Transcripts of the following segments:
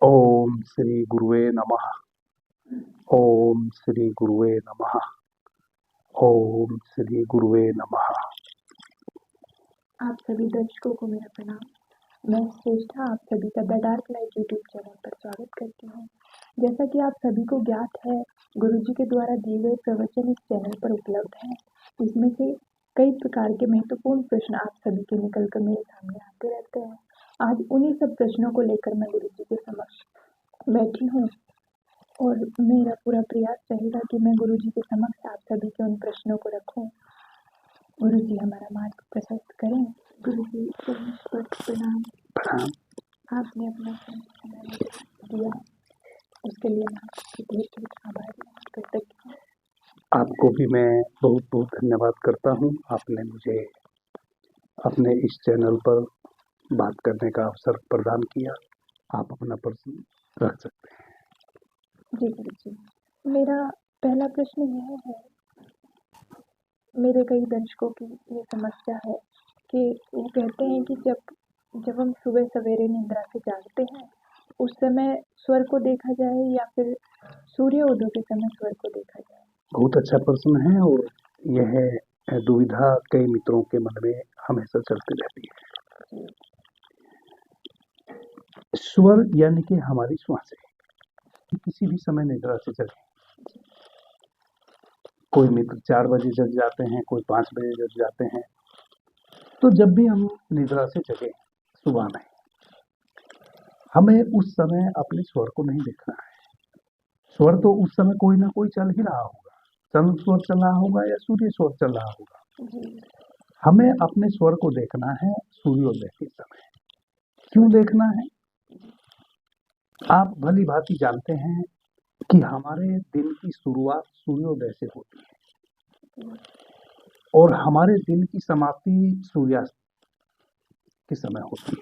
ओम श्री गुरुवे नमः। ओम श्री गुरुवे नमः। ओम श्री गुरुवे नमः। आप सभी दर्शकों को मेरा प्रणाम। मैं श्रेष्ठा आप सभी का the dark light YouTube channel पर स्वागत करती हूँ। जैसा कि आप सभी को ज्ञात है, गुरुजी के द्वारा दिए गए प्रवचन इस चैनल पर उपलब्ध हैं। इसमें से कई प्रकार के महत्वपूर्ण प्रश्न आप सभी के निकल कर मेरे सामने आते रहते हैं। आज उन्हीं सब प्रश्नों को लेकर मैं गुरुजी के समक्ष बैठी हूँ और मेरा पूरा प्रयास रहेगा कि मैं गुरुजी के समक्ष आप सभी के उन प्रश्नों को रखूँ। गुरुजी हमारा मार्ग प्रशस्त करें। गुरुजी प्रणाम। आपने अपना समय मुझे दिया, उसके लिए मैं आपकी बहुत बहुत आभारी हूँ, कृतज्ञ हूँ। आपको भी मैं बहुत बहुत धन्यवाद करता हूँ। आपने मुझे अपने इस चैनल पर बात करने का अवसर प्रदान किया। आप अपना प्रश्न रख सकते हैं। जी गुरुजी, मेरा पहला प्रश्न यह है, मेरे कई दर्शकों की ये समस्या है कि वो कहते हैं कि जब हम सुबह सवेरे निद्रा से जागते हैं उस समय स्वर को देखा जाए या फिर सूर्योदय के समय स्वर को देखा जाए। बहुत अच्छा प्रश्न है और यह दुविधा कई मित्रों के मन में हमेशा चलती रहती है। स्वर यानी कि हमारी श्वासें किसी भी समय निद्रा से जगे। कोई मित्र 4 बजे जग जाते हैं, कोई 5 बजे जग जाते हैं। तो जब भी हम निद्रा से जगे सुबह में, हमें उस समय अपने स्वर को नहीं देखना है। स्वर तो उस समय कोई ना कोई चल ही रहा होगा, चंद्र स्वर चल रहा होगा या सूर्य स्वर चल रहा होगा। हमें अपने स्वर को देखना है सूर्योदय के समय। क्यों देखना है? आप भली भांति जानते हैं कि हमारे दिन की शुरुआत सूर्योदय से होती है और हमारे दिन की समाप्ति सूर्यास्त के समय होती है।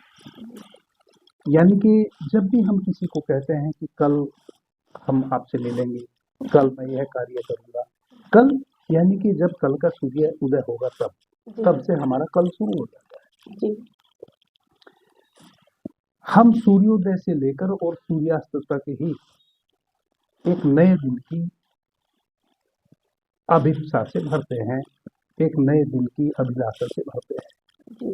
यानी कि जब भी हम किसी को कहते हैं कि कल हम आपसे मिलेंगे, कल मैं यह कार्य करूंगा, कल यानी कि जब कल का सूर्य उदय होगा तब से हमारा कल शुरू हो जाता है। हम सूर्योदय से लेकर और सूर्यास्त तक ही एक नए दिन की अभिलाषा से भरते हैं, एक नए दिन की अभिलाषा से भरते हैं।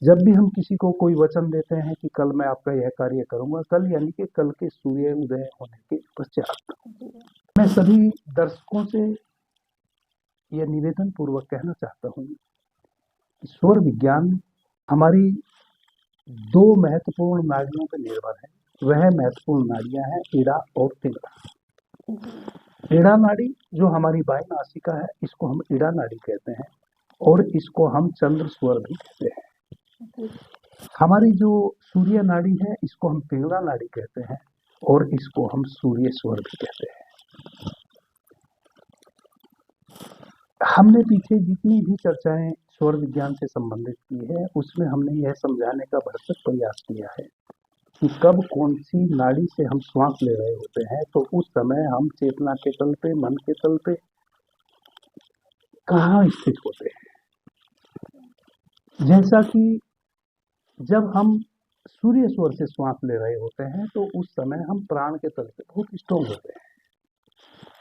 जब भी हम किसी को कोई वचन देते हैं कि कल मैं आपका यह कार्य करूंगा, कल यानी कि कल के सूर्य उदय होने के पश्चात, मैं सभी दर्शकों से यह निवेदन पूर्वक कहना चाहता हूँ, स्वर विज्ञान हमारी 2 महत्वपूर्ण नाड़ियों पर निर्भर है। वह महत्वपूर्ण नाड़ियां हैं ईड़ा और पिंगला। ईड़ा नाड़ी जो हमारी बाई नासिका है, इसको हम ईड़ा नाड़ी कहते हैं और इसको हम चंद्र स्वर भी कहते हैं। हमारी जो सूर्य नाड़ी है, इसको हम पिंगला नाड़ी कहते हैं और इसको हम सूर्य स्वर भी कहते हैं। हमने पीछे जितनी भी चर्चाएं स्वर विज्ञान से संबंधित की है, उसमें हमने यह समझाने का भरसक प्रयास किया है कि कब कौन सी नाड़ी से हम श्वास ले रहे होते हैं, तो उस समय हम चेतना के तल पे, मन के तल पे कहाँ स्थित होते हैं। जैसा कि जब हम सूर्य स्वर से श्वास ले रहे होते हैं तो उस समय हम प्राण के तल पे बहुत स्ट्रोंग होते हैं।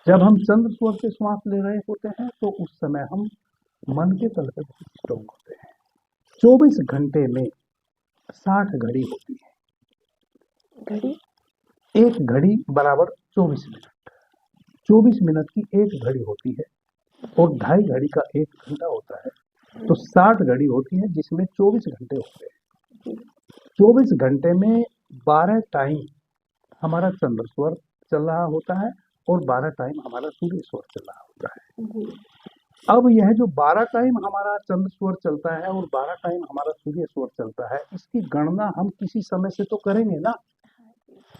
जब हम चंद्र स्वर से श्वास ले रहे होते हैं तो उस समय हम मन के तल पे बहुत स्ट्रोंग होते हैं। 24 घंटे में 60 घड़ी होती है। घड़ी? एक घड़ी बराबर 24 मिनट। 24 मिनट की एक घड़ी होती है और 2.5 घड़ी का 1 घंटा होता है, तो 60 घड़ी होती है जिसमें 24 घंटे होते हैं। 24 घंटे में 12 टाइम हमारा चंद्र स्वर चल रहा होता है और 12 टाइम हमारा सूर्य स्वर चल रहा होता है। अब यह जो 12 टाइम हमारा चंद्र स्वर चलता है और 12 टाइम हमारा सूर्य स्वर चलता है, इसकी गणना हम किसी समय से तो करेंगे ना।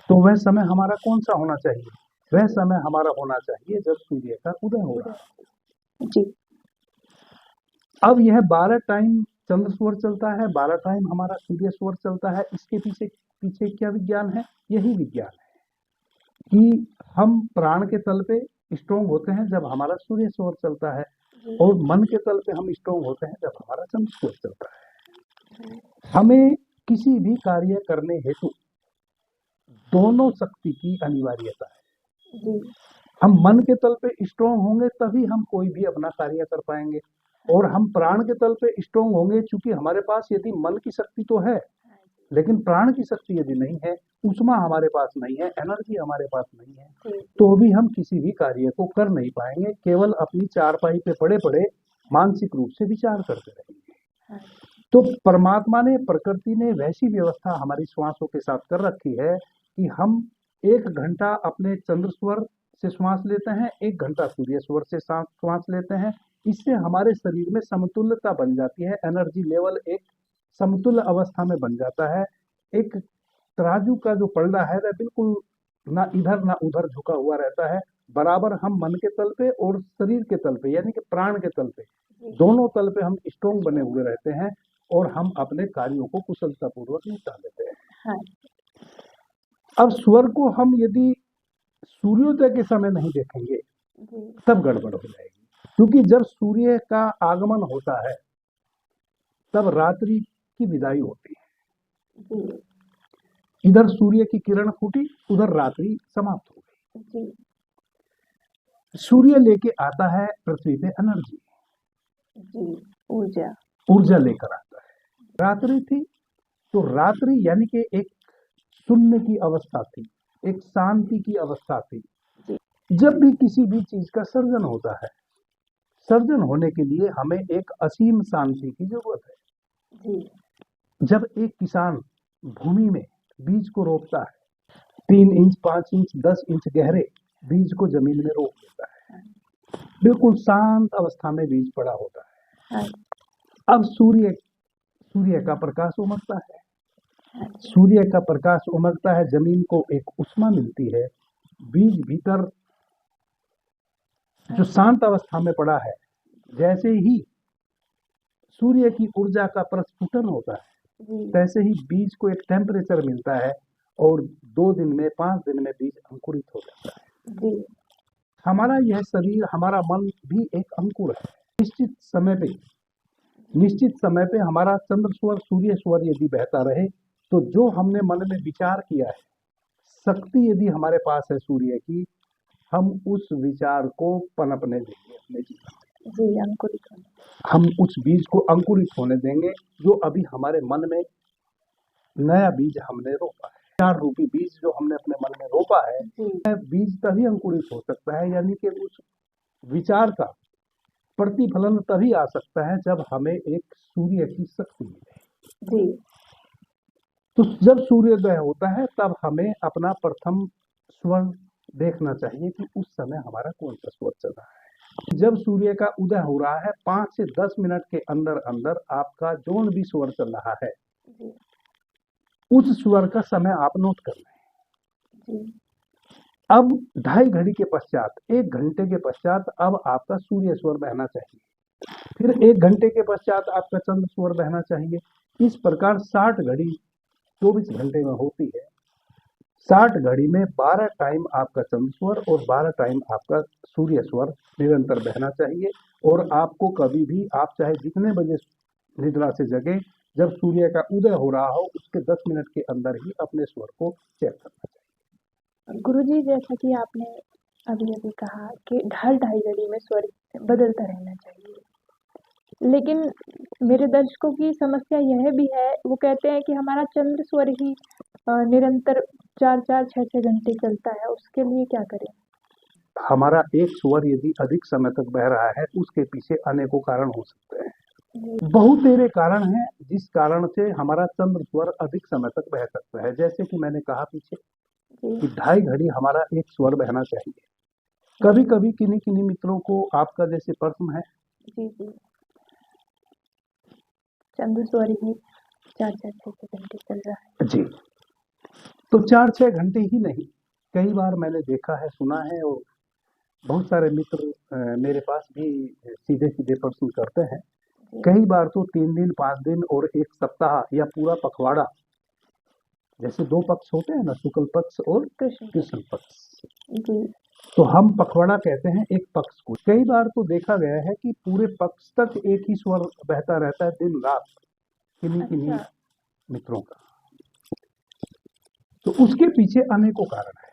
तो वह समय हमारा कौन सा होना चाहिए? वह समय हमारा होना चाहिए जब सूर्य का उदय होगा। जी। अब यह 12 टाइम चंद्र स्वर चलता है, 12 टाइम हमारा सूर्य स्वर चलता है। इसके पीछे क्या विज्ञान है? यही विज्ञान है कि हम प्राण के तल पे स्ट्रोंग होते हैं जब हमारा सूर्य स्वर चलता है और मन के तल पे हम स्ट्रोंग होते हैं जब हमारा चंद्र स्वर चलता है। हमें किसी भी कार्य करने हेतु दोनों शक्ति की अनिवार्यता है। जी हम मन के तल पे स्ट्रोंग होंगे तभी हम कोई भी अपना कार्य कर पाएंगे, और हम प्राण के तल पे स्ट्रोंग होंगे, क्योंकि हमारे पास यदि मन की शक्ति तो है लेकिन प्राण की शक्ति यदि नहीं है, ऊष्मा हमारे पास नहीं है, एनर्जी हमारे पास नहीं है, तो भी हम किसी भी कार्य को कर नहीं पाएंगे, केवल अपनी चारपाई पे पड़े पड़े मानसिक रूप से विचार करते रहेंगे। तो परमात्मा ने, प्रकृति ने वैसी व्यवस्था हमारी श्वासों के साथ कर रखी है कि हम 1 घंटा अपने चंद्र स्वर से श्वास लेते हैं, 1 घंटा सूर्य स्वर से श्वास लेते हैं। इससे हमारे शरीर में समतुल्यता बन जाती है, एनर्जी लेवल एक समतुल्य अवस्था में बन जाता है। एक तराजू का जो पलड़ा है वह बिल्कुल ना इधर ना उधर झुका हुआ रहता है, बराबर हम मन के तल पे और शरीर के तल पे यानी कि प्राण के तल पे, दोनों तल पे हम स्ट्रोंग बने हुए रहते हैं और हम अपने कार्यों को कुशलतापूर्वक निपटा लेते हैं। हाँ अब स्वर को हम यदि सूर्योदय के समय नहीं देखेंगे जी तब गड़बड़ हो जाएगी, क्योंकि जब सूर्य का आगमन होता है तब रात्रि की विदाई होती है। जी इधर सूर्य की किरण फूटी, उधर रात्रि समाप्त हो गई। जी सूर्य लेके आता है पृथ्वी पे एनर्जी, जी ऊर्जा ऊर्जा लेकर आता है। रात्रि थी तो रात्रि यानी कि एक शून्य की अवस्था थी, एक शांति की अवस्था थी। जी जब भी किसी भी चीज का सर्जन होता है, सर्जन होने के लिए हमें एक असीम शांति की जरूरत है। जी जब एक किसान भूमि में बीज को रोपता है, 3 इंच 5 इंच 10 इंच गहरे बीज को जमीन में रोप देता है, बिल्कुल शांत अवस्था में बीज पड़ा होता है। हाँ अब सूर्य का प्रकाश उमगता है, सूर्य का प्रकाश उमगता है, जमीन को एक ऊष्मा मिलती है, बीज भीतर जो शांत अवस्था में पड़ा है, जैसे ही सूर्य की ऊर्जा का प्रस्फुटन होता है जी तैसे ही बीज को एक टेम्परेचर मिलता है और 2 दिन में 5 दिन में बीज अंकुरित हो जाता है। जी हमारा यह शरीर, हमारा मन भी एक अंकुर है। निश्चित समय पे हमारा चंद्र स्वर सूर्य स्वर यदि बहता रहे तो जो हमने मन में विचार किया है, शक्ति यदि हमारे पास है सूर्य की, हम उस विचार को पनपने देंगे अपने जीवन में। जी अंकुरित होने हम उस बीज को अंकुरित होने देंगे जो अभी हमारे मन में नया बीज हमने रोपा है। विचार रूपी बीज जो हमने अपने मन में रोपा है, जी वह बीज तभी अंकुरित हो सकता है, यानी कि उस विचार का प्रतिफलन तभी आ सकता है जब हमें एक सूर्य की शक्ति मिले। जी तो जब सूर्योदय होता है तब हमें अपना प्रथम स्वर देखना चाहिए कि उस समय हमारा कौन सा स्वर चल रहा है। जब सूर्य का उदय हो रहा है 5 से 10 मिनट के अंदर अंदर आपका जो भी स्वर चल रहा है जी उस स्वर का समय आप नोट कर लें। जी अब 2.5 घड़ी के पश्चात, 1 घंटे के पश्चात अब आपका सूर्य स्वर बहना चाहिए, फिर 1 घंटे के पश्चात आपका चंद्र स्वर बहना चाहिए। इस प्रकार 60 घड़ी 24 घंटे में होती है। 60 घड़ी में 12 टाइम आपका चंद्र स्वर और 12 टाइम आपका सूर्य स्वर निरंतर बहना चाहिए। और आपको कभी भी, आप चाहे जितने बजे निद्रा से जगे, जब सूर्य का उदय हो रहा हो उसके 10 मिनट के अंदर ही अपने स्वर को चेक करना चाहिए। गुरुजी, जैसा कि आपने अभी अभी कहा कि हर 2.5 घड़ी में स्वर बदलता रहना चाहिए, लेकिन मेरे दर्शकों की समस्या यह भी है, वो कहते हैं कि हमारा चंद्र स्वर ही निरंतर 4-4 6-6 घंटे चलता है, उसके लिए क्या करें? हमारा एक स्वर यदि अधिक समय तक बह रहा है उसके पीछे अनेकों कारण हो सकते हैं। बहुत सारे कारण हैं जिस कारण से हमारा चंद्र स्वर अधिक समय तक बह सकता है। जैसे कि मैंने कहा पीछे कि 2.5 घड़ी हमारा एक स्वर बहना चाहिए। कभी कभी किन्हीं मित्रों को, आपका जैसे प्रश्न है, जी जी चंद्र स्वर ही 4-4 6-6 घंटे चल रहा है। जी, तो 4-6 घंटे ही नहीं, कई बार मैंने देखा है, सुना है, और बहुत सारे मित्र मेरे पास भी सीधे सीधे प्रश्न करते हैं। कई बार तो 3 दिन 5 दिन और 1 सप्ताह या पूरा पखवाड़ा, जैसे 2 पक्ष होते हैं ना, शुक्ल पक्ष और कृष्ण पक्ष, जी तो हम पखवाड़ा कहते हैं एक पक्ष को। कई बार तो देखा गया है कि पूरे पक्ष तक एक ही स्वर बहता रहता है दिन रात, किन्हीं अच्छा। मित्रों का। तो उसके पीछे अनेकों कारण है।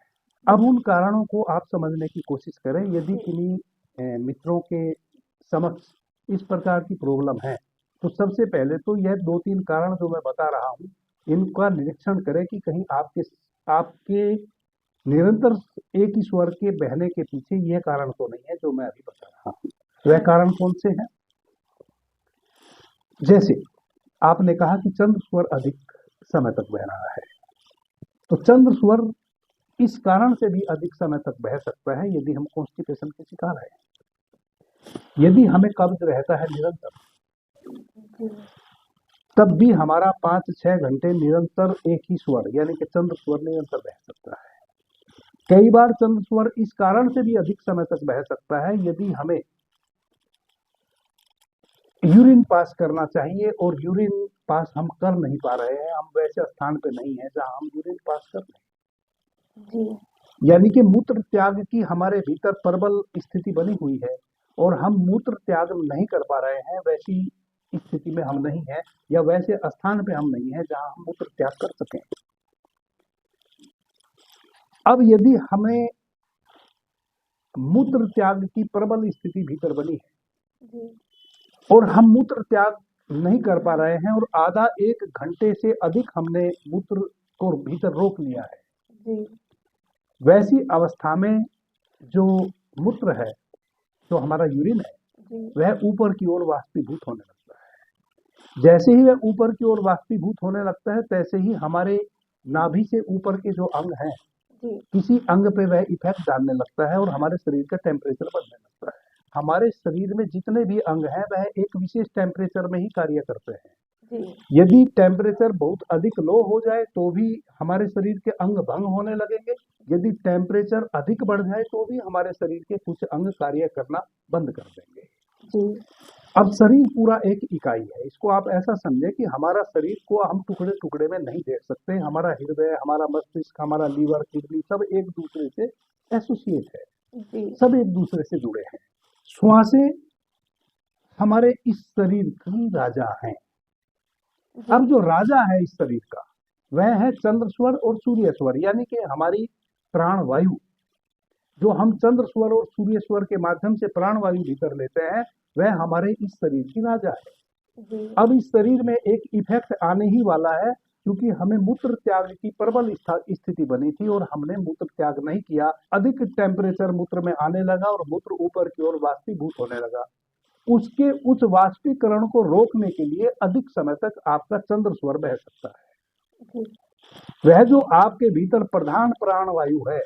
अब उन कारणों को आप समझने की कोशिश करें। यदि किन्हीं मित्रों के समक्ष इस प्रकार की प्रॉब्लम है तो सबसे पहले तो यह 2-3 कारण जो मैं बता रहा हूँ इनका निरीक्षण करें कि कहीं आपके निरंतर एक ही स्वर के बहने के पीछे यह कारण तो नहीं है जो मैं अभी बता रहा हूँ। वह कारण कौन से हैं? जैसे आपने कहा कि चंद्र स्वर अधिक समय तक बह रहा है, तो चंद्र स्वर इस कारण से भी अधिक समय तक बह सकता है यदि हम कॉन्स्टिपेशन के शिकार हैं। यदि हमें कब्ज रहता है निरंतर, तब भी हमारा 5-6 घंटे निरंतर एक ही स्वर यानी कि चंद्र स्वर निरंतर बह सकता है। कई बार चंद्र स्वर इस कारण से भी अधिक समय तक बह सकता है यदि हमें यूरिन पास करना चाहिए और यूरिन पास हम कर नहीं पा रहे हैं, हम वैसे स्थान पे नहीं है जहां हम यूरिन पास कर रहे हैं, यानी कि मूत्र त्याग की हमारे भीतर प्रबल स्थिति बनी हुई है और हम मूत्र त्याग नहीं कर पा रहे हैं, वैसी स्थिति में हम नहीं है या वैसे स्थान पे हम नहीं है जहां हम मूत्र त्याग कर सकें। अब यदि हमें मूत्र त्याग की प्रबल स्थिति भीतर बनी है और हम मूत्र त्याग नहीं कर पा रहे हैं और आधा 1 घंटे से अधिक हमने मूत्र को भीतर रोक लिया है, वैसी अवस्था में जो मूत्र है, जो हमारा यूरिन है, वह ऊपर की ओर वाष्पीभूत होने लगता है। जैसे ही वह ऊपर की ओर वाष्पीभूत होने लगता है तैसे ही हमारे नाभि से ऊपर के जो अंग हैं किसी अंग पे वह इफेक्ट डालने लगता है और हमारे शरीर का टेम्परेचर बढ़ने लगता है। हमारे शरीर में जितने भी अंग हैं वह एक विशेष टेम्परेचर में ही कार्य करते हैं। यदि टेम्परेचर बहुत अधिक लो हो जाए तो भी हमारे शरीर के अंग भंग होने लगेंगे, यदि टेम्परेचर अधिक बढ़ जाए तो भी हमारे शरीर के कुछ अंग कार्य करना बंद कर देंगे। अब शरीर पूरा एक इकाई है, इसको आप ऐसा समझें कि हमारा शरीर को हम टुकड़े टुकड़े में नहीं देख सकते। हमारा हृदय, हमारा मस्तिष्क, हमारा लीवर, किडनी सब एक दूसरे से एसोसिएट है, सब एक दूसरे से जुड़े हैं। श्वासें हमारे इस शरीर की राजा हैं। अब जो राजा है इस शरीर का वह है चंद्र स्वर और सूर्य स्वर, यानी कि हमारी प्राण वायु। जो हम चंद्र स्वर और सूर्य स्वर के माध्यम से प्राण वायु भीतर लेते हैं वह हमारे इस शरीर की राजा है। अब इस शरीर में एक इफेक्ट आने ही वाला है क्योंकि हमें मूत्र त्याग की प्रबल स्थिति बनी थी और हमने मूत्र त्याग नहीं किया, अधिक टेम्परेचर मूत्र में आने लगा और मूत्र ऊपर की ओर वाष्पीभूत होने लगा। उसके उस वाष्पीकरण को रोकने के लिए अधिक समय तक आपका चंद्र स्वर बह सकता है। वह जो आपके भीतर प्रधान प्राण वायु है,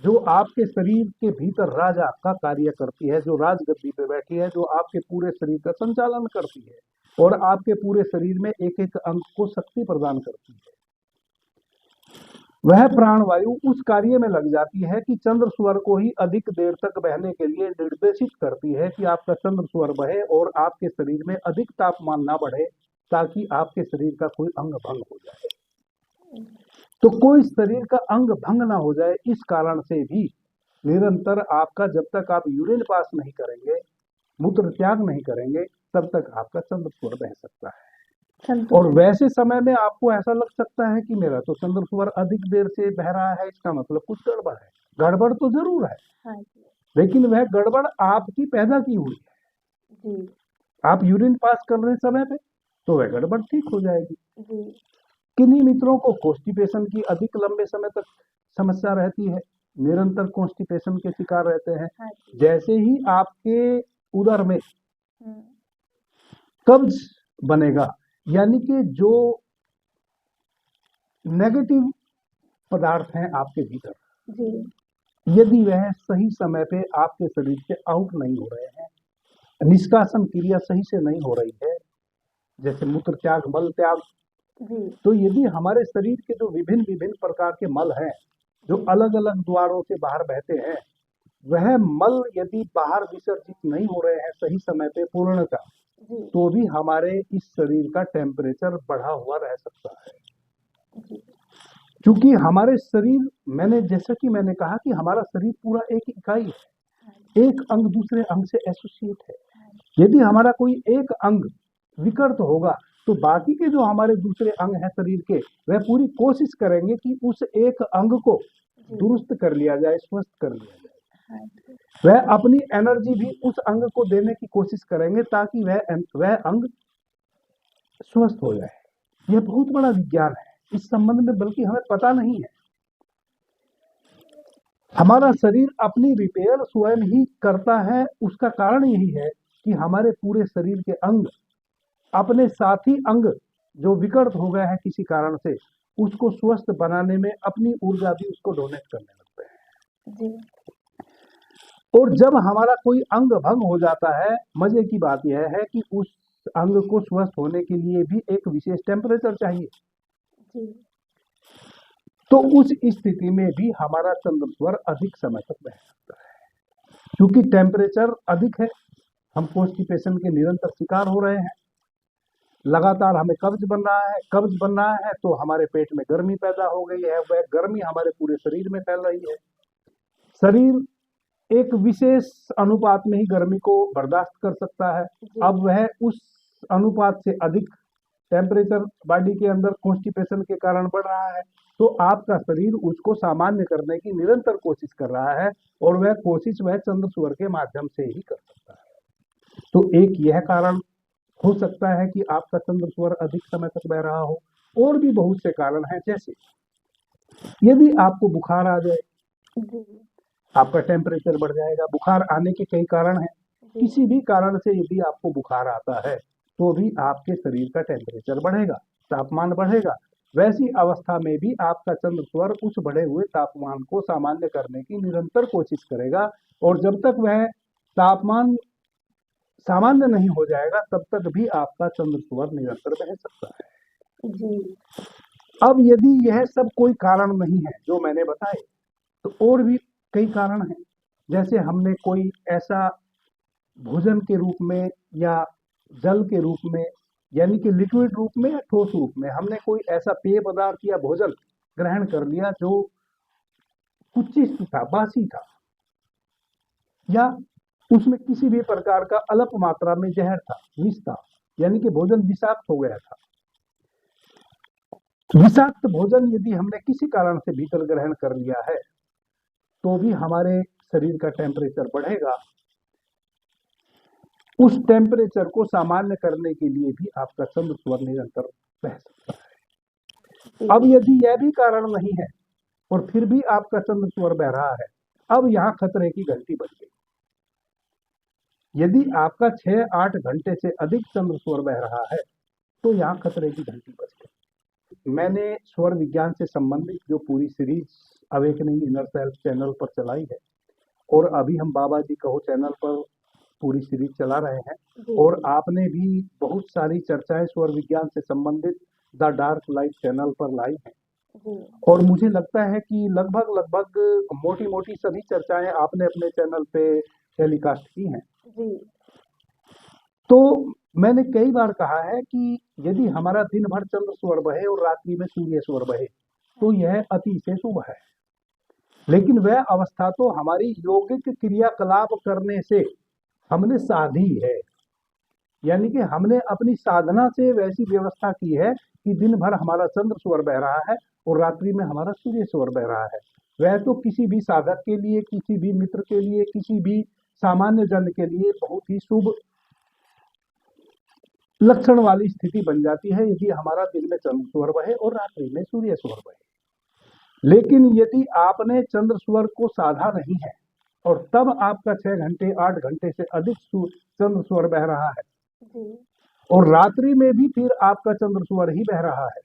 जो आपके शरीर के भीतर राजा का कार्य करती है, जो राजगद्दी पे बैठी है, जो आपके पूरे शरीर का संचालन करती है और आपके पूरे शरीर में एक एक अंग को शक्ति प्रदान करती है, वह प्राण वायु उस कार्य में लग जाती है कि चंद्र स्वर को ही अधिक देर तक बहने के लिए निर्देशित करती है कि आपका चंद्र स्वर बहे और आपके शरीर में अधिक तापमान ना बढ़े ताकि आपके शरीर का कोई अंग भंग हो जाए। तो कोई शरीर का अंग भंग ना हो जाए इस कारण से भी निरंतर आपका जब तक आप यूरिन पास नहीं करेंगे, मूत्र त्याग नहीं करेंगे, तब तक आपका चंद्र स्वर बह सकता है। और वैसे समय में आपको ऐसा लग सकता है कि मेरा तो चंद्र स्वर अधिक देर से बह रहा है, इसका मतलब कुछ गड़बड़ है। गड़बड़ तो जरूर है, लेकिन वह गड़बड़ आपकी पैदा की हुई है। आप यूरिन पास कर रहे समय पे तो वह गड़बड़ ठीक हो जाएगी। किन्हीं मित्रों को कॉन्स्टिपेशन की अधिक लंबे समय तक समस्या रहती है, निरंतर कॉन्स्टिपेशन के शिकार रहते हैं। जैसे ही आपके उदर में कब्ज बनेगा, यानी कि जो नेगेटिव पदार्थ हैं आपके भीतर, यदि वह सही समय पे आपके शरीर से आउट नहीं हो रहे हैं, निष्कासन क्रिया सही से नहीं हो रही है, जैसे मूत्र त्याग, मल त्याग, तो यदि हमारे शरीर के जो विभिन्न विभिन्न प्रकार के मल हैं जो अलग अलग द्वारों से बाहर बहते हैं, वह मल यदि बाहर विसर्जित नहीं हो रहे हैं सही समय पे पूर्णतः, तो भी हमारे इस शरीर का टेम्परेचर बढ़ा हुआ रह सकता है। क्योंकि हमारे शरीर, जैसा कि मैंने कहा कि हमारा शरीर पूरा एक इकाई है, एक अंग दूसरे अंग से एसोसिएट है। यदि हमारा कोई एक अंग विकृत होगा तो बाकी के जो हमारे दूसरे अंग हैं शरीर के, वह पूरी कोशिश करेंगे कि उस एक अंग को जी दुरुस्त कर लिया जाए, स्वस्थ कर लिया जाए। हाँ जी वह अपनी एनर्जी भी उस अंग को देने की कोशिश करेंगे ताकि वह अंग स्वस्थ हो जाए। यह बहुत बड़ा विज्ञान है इस संबंध में, बल्कि हमें पता नहीं है। हमारा शरीर अपनी रिपेयर स्वयं ही करता है। उसका कारण यही है कि हमारे पूरे शरीर के अंग अपने साथी अंग जो विकृत हो गए हैं किसी कारण से, उसको स्वस्थ बनाने में अपनी ऊर्जा भी उसको डोनेट करने लगते हैं। जी और जब हमारा कोई अंग भंग हो जाता है, मजे की बात यह है कि उस अंग को स्वस्थ होने के लिए भी एक विशेष टेम्परेचर चाहिए। जी तो उस स्थिति में भी हमारा चंद्रस्वर अधिक समय तक रह सकता है। क्योंकि टेम्परेचर अधिक है, हम कॉन्स्टिपेशन के निरंतर शिकार हो रहे हैं, लगातार हमें कब्ज बन रहा है तो हमारे पेट में गर्मी पैदा हो गई है, वह गर्मी हमारे पूरे शरीर में फैल रही है। शरीर एक विशेष अनुपात में ही गर्मी को बर्दाश्त कर सकता है। जी अब वह उस अनुपात से अधिक टेम्परेचर बॉडी के अंदर कॉन्स्टिपेशन के कारण बढ़ रहा है, तो आपका शरीर उसको सामान्य करने की निरंतर कोशिश कर रहा है, और वह कोशिश वह चंद्रस्वर के माध्यम से ही कर सकता है। तो एक यह कारण हो सकता है कि आपका चंद्रस्वर अधिक समय तक बह रहा हो। और भी बहुत से कारण हैं, जैसे यदि आपको बुखार आ जाए, जी आपका टेम्परेचर बढ़ जाएगा। बुखार आने के कई कारण हैं। जी किसी भी कारण से यदि आपको बुखार आता है तो भी आपके शरीर का टेम्परेचर बढ़ेगा, तापमान बढ़ेगा। वैसी अवस्था में भी आपका चंद्रस्वर उस बढ़े हुए तापमान को सामान्य करने की निरंतर कोशिश करेगा, और जब तक वह तापमान सामान्य नहीं हो जाएगा तब तक भी आपका चंद्रस्वर निरंतर बह सकता है। जी अब यदि यह सब कोई कारण नहीं है जो मैंने बताए, तो और भी कई कारण हैं। जैसे हमने कोई ऐसा भोजन के रूप में या जल के रूप में, यानी कि लिक्विड रूप में या ठोस रूप में, हमने कोई ऐसा पेय पदार्थ या भोजन ग्रहण कर लिया जो कुचिष्ट था, बासी था, या उसमें किसी भी प्रकार का अल्प मात्रा में जहर था, विष था, यानी कि भोजन विषाक्त हो गया था। विषाक्त भोजन यदि हमने किसी कारण से भीतर ग्रहण कर लिया है तो भी हमारे शरीर का टेम्परेचर बढ़ेगा। उस टेम्परेचर को सामान्य करने के लिए भी आपका चंद्रस्वर निरंतर बह सकता है। अब यदि यह भी कारण नहीं है और फिर भी आपका चंद्रस्वर बह रहा है, अब यहाँ खतरे की घंटी बज गई। यदि आपका 6-8 घंटे से अधिक चंद्रस्वर बह रहा है तो यहाँ खतरे की घंटी बज गई। मैंने स्वर विज्ञान से संबंधित जो पूरी series awakening inner self channel पर चलाई है, और अभी हम बाबा जी कहो चैनल पर पूरी सीरीज चला रहे हैं, जी और आपने भी बहुत सारी चर्चाएं स्वर विज्ञान से संबंधित द डार्क लाइट चैनल पर लाई हैं। जी और मुझे लगता है कि लगभग मोटी मोटी सभी चर्चाएं आपने अपने चैनल पे टेलीकास्ट की हैं। जी तो मैंने कई बार कहा है कि यदि हमारा दिन भर चंद्रस्वर बहे और रात्रि में सूर्य स्वर बहे तो यह अति से शुभ है। लेकिन वह अवस्था तो हमारी यौगिक क्रियाकलाप करने से हमने साधी है, यानी कि हमने अपनी साधना से वैसी व्यवस्था की है कि दिन भर हमारा चंद्र स्वर बह रहा है और रात्रि में हमारा सूर्य स्वर बह रहा है। वह तो किसी भी साधक के लिए, किसी भी मित्र के लिए, किसी भी सामान्य जन के लिए बहुत ही शुभ लक्षण वाली स्थिति बन जाती है यदि हमारा दिन में चंद्र स्वर बहे और रात्रि में सूर्य स्वर बहे। लेकिन यदि आपने चंद्र स्वर को साधा नहीं है और तब आपका 6 घंटे 8 घंटे से अधिक चंद्र स्वर बह रहा है, जी और रात्रि में भी फिर आपका चंद्र स्वर ही बह रहा है,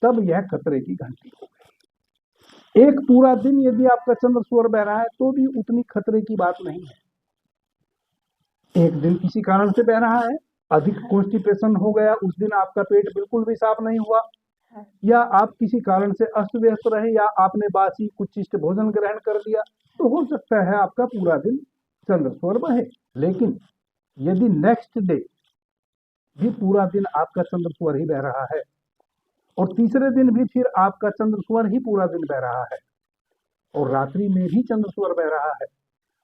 तब यह खतरे की घंटी हो गई। एक पूरा दिन यदि आपका चंद्र स्वर बह रहा है तो भी उतनी खतरे की बात नहीं है। एक दिन किसी कारण से बह रहा है, अधिक कॉन्स्टिपेशन हो गया, उस दिन आपका पेट बिल्कुल भी साफ नहीं हुआ, या आप किसी कारण से अस्त व्यस्त रहे, या आपने बासी कुचिष्ट भोजन ग्रहण कर लिया, तो हो सकता है आपका पूरा दिन चंद्र स्वर बहे। लेकिन यदि नेक्स्ट डे भी पूरा दिन आपका चंद्र स्वर ही बह रहा है और तीसरे दिन भी फिर आपका चंद्र स्वर ही पूरा दिन बह रहा है और रात्रि में भी चंद्र स्वर बह रहा है